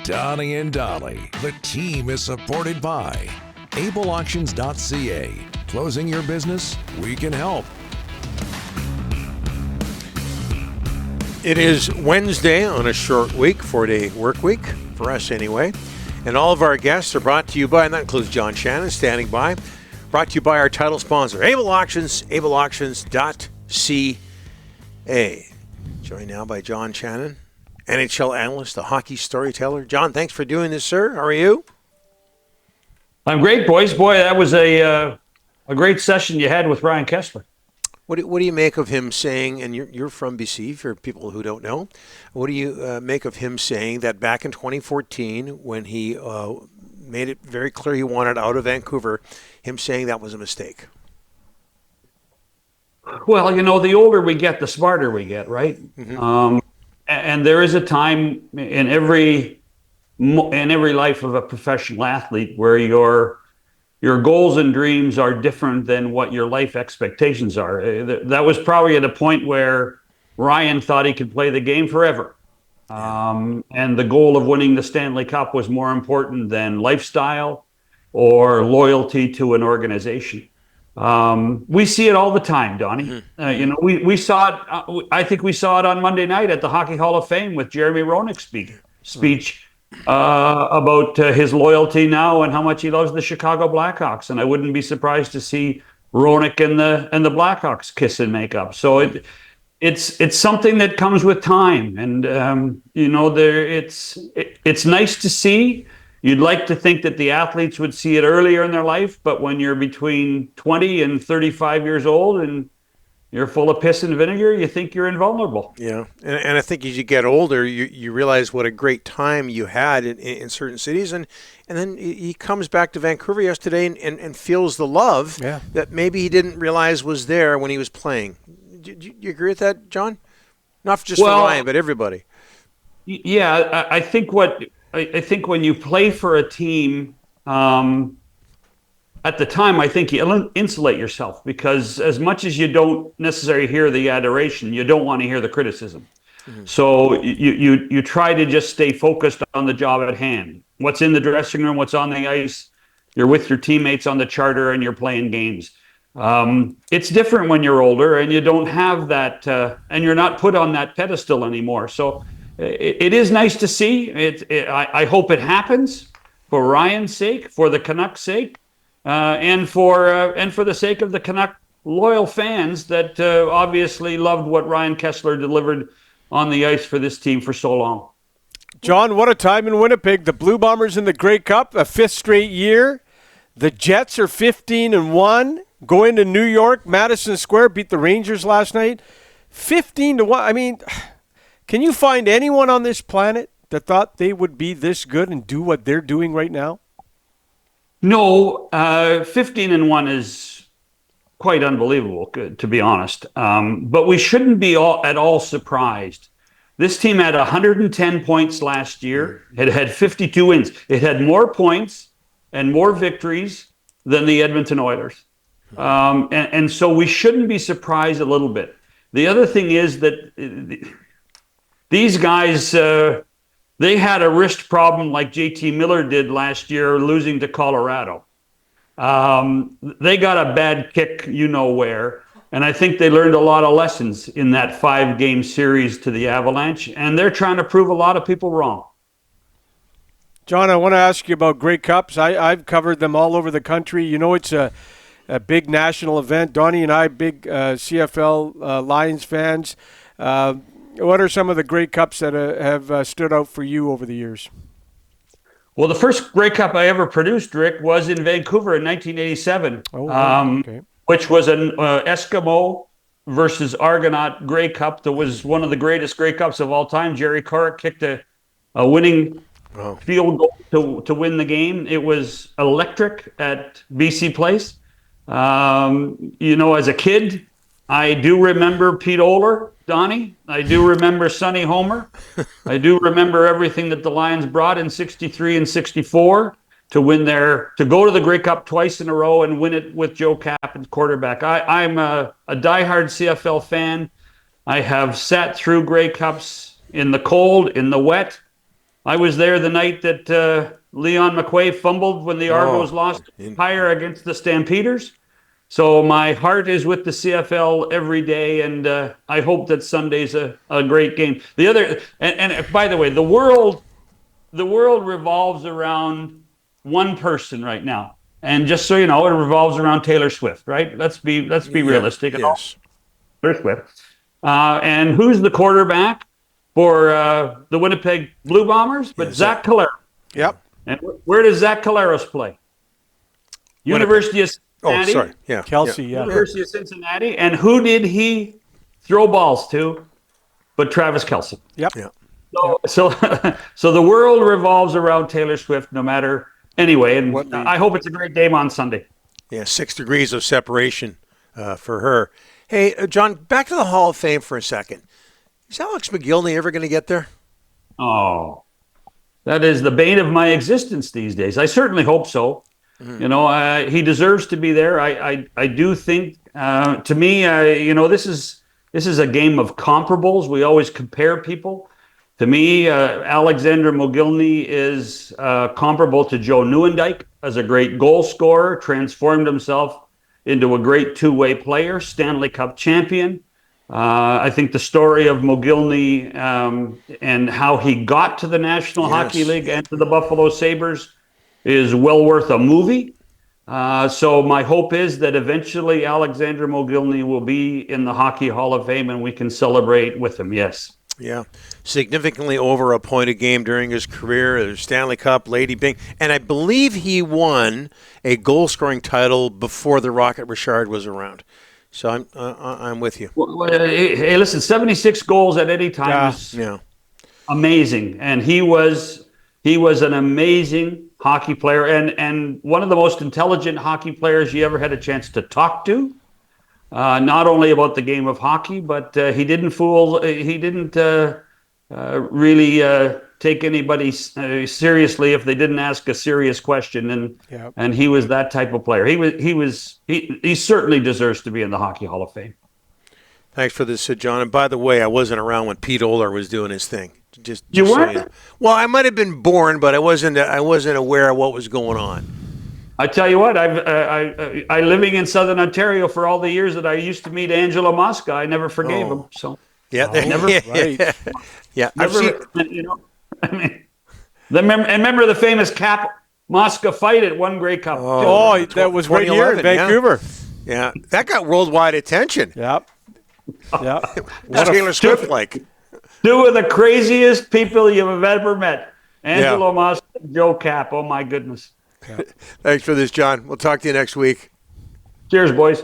Donnie and Dolly. The team is supported by ableauctions.ca. Closing your business? We can help. It is Wednesday on a short week, 4-day work week, for us anyway. And all of our guests are brought to you by, and that includes John Shannon standing by, brought to you by our title sponsor, Able Auctions, ableauctions.ca. Joined now by John Shannon, NHL Analyst, the Hockey Storyteller. John, thanks for doing this, sir. How are you? I'm great, boys. Boy, that was a great session you had with Ryan Kesler. What do you make of him saying, and you're from BC, for people who don't know, what do you make of him saying that back in 2014, when he made it very clear he wanted out of Vancouver, him saying that was a mistake? Well, you know, the older we get, the smarter we get, right? Mm-hmm. And there is a time in every life of a professional athlete where your goals and dreams are different than what your life expectations are. That was probably at a point where Ryan thought he could play the game forever. And the goal of winning the Stanley Cup was more important than lifestyle or loyalty to an organization. We see it all the time, Donnie. Mm-hmm. We saw it. I think we saw it on Monday night at the Hockey Hall of Fame with Jeremy Roenick's speech. About his loyalty now and how much he loves the Chicago Blackhawks, and I wouldn't be surprised to see Roenick and the Blackhawks kiss and make up. So it's something that comes with time, and it's nice to see. You'd like to think that the athletes would see it earlier in their life, but when you're between 20 and 35 years old and you're full of piss and vinegar, you think you're invulnerable. Yeah, and I think as you get older, you realize what a great time you had in certain cities. And then he comes back to Vancouver yesterday and feels the love that maybe he didn't realize was there when he was playing. Do you agree with that, John? Not just for Ryan, but everybody. Yeah, I think when you play for a team, at the time, I think you insulate yourself, because as much as you don't necessarily hear the adoration, you don't want to hear the criticism. Mm-hmm. So you try to just stay focused on the job at hand. What's in the dressing room, what's on the ice. You're with your teammates on the charter and you're playing games. It's different when you're older and you don't have that, and you're not put on that pedestal anymore. So it is nice to see. I hope it happens for Ryan's sake, for the Canucks' sake. And for the sake of the Canuck loyal fans that obviously loved what Ryan Kesler delivered on the ice for this team for so long. John, what a time in Winnipeg. The Blue Bombers in the Grey Cup, a fifth straight year. The Jets are 15-1, going to New York, Madison Square, beat the Rangers last night. 15-1. I mean, can you find anyone on this planet that thought they would be this good and do what they're doing right now? No, 15-1 is quite unbelievable, to be honest. But we shouldn't be at all surprised. This team had 110 points last year. It had 52 wins. It had more points and more victories than the Edmonton Oilers. And so we shouldn't be surprised a little bit. The other thing is that these guys... they had a wrist problem like JT Miller did last year, losing to Colorado. They got a bad kick, you know where. And I think they learned a lot of lessons in that 5-game series to the Avalanche. And they're trying to prove a lot of people wrong. John, I want to ask you about Grey Cups. I've covered them all over the country. You know, it's a big national event. Donnie and I, big CFL Lions fans. What are some of the Grey Cups that have stood out for you over the years? Well, the first Grey Cup I ever produced, Rick, was in Vancouver in 1987, which was an Eskimo versus Argonaut Grey Cup. That was one of the greatest Grey Cups of all time. Jerry Corrick kicked a winning field goal to win the game. It was electric at BC Place. As a kid, I do remember Pete Oler, Donnie. I do remember Sonny Homer. I do remember everything that the Lions brought in 63 and 64 to go to the Grey Cup twice in a row and win it with Joe Kapp as quarterback. I'm a diehard CFL fan. I have sat through Grey Cups in the cold, in the wet, I was there the night that Leon McQuaid fumbled when the Argos lost higher against the Stampeders. So my heart is with the CFL every day, and I hope that Sunday's a great game. The other, and by the way, the world revolves around one person right now, and just so you know, it revolves around Taylor Swift, right? Let's be realistic. Yes. Taylor Swift, and who's the quarterback for the Winnipeg Blue Bombers? But Zach Collaros. Yep. And where does Zach Collaros play? University of Cincinnati. Oh, sorry. Yeah. Kelsey, University of Cincinnati. And who did he throw balls to but Travis Kelce? Yep. Yeah. So the world revolves around Taylor Swift no matter anyway. And I hope it's a great game on Sunday. Yeah, 6 degrees of separation for her. Hey, John, back to the Hall of Fame for a second. Is Alex McGillney ever going to get there? Oh, that is the bane of my existence these days. I certainly hope so. Mm-hmm. You know, he deserves to be there. I do think, to me, this is a game of comparables. We always compare people. To me, Alexander Mogilny is comparable to Joe Nieuwendyk as a great goal scorer, transformed himself into a great two-way player, Stanley Cup champion. I think the story of Mogilny and how he got to the National Hockey League and to the Buffalo Sabres is well worth a movie. So my hope is that eventually Alexander Mogilny will be in the Hockey Hall of Fame and we can celebrate with him, yes. Yeah, significantly over a point a game during his career, the Stanley Cup, Lady Byng, and I believe he won a goal-scoring title before the Rocket Richard was around. So I'm with you. Well, hey, listen, 76 goals at any time is amazing, and he was an amazing hockey player and one of the most intelligent hockey players you ever had a chance to talk to. Not only about the game of hockey, but he didn't really take anybody seriously if they didn't ask a serious question. And he was that type of player. He certainly deserves to be in the Hockey Hall of Fame. Thanks for this, John. And by the way, I wasn't around when Pete Oler was doing his thing. Just you weren't? So you know. Well, I might have been born, but I wasn't aware of what was going on. I tell you what, I living in Southern Ontario for all the years that I used to meet Angelo Mosca, I never forgave him. So yeah, never. Right. Yeah, remember the famous Cap Mosca fight at one Grey Cup. Oh, that was right here in Vancouver. Yeah, that got worldwide attention. Yep. What's Taylor Swift like? Two of the craziest people you've ever met, Angelo Mosca and Joe Cap. Oh my goodness. Thanks for this, John. We'll talk to you next week. Cheers, boys.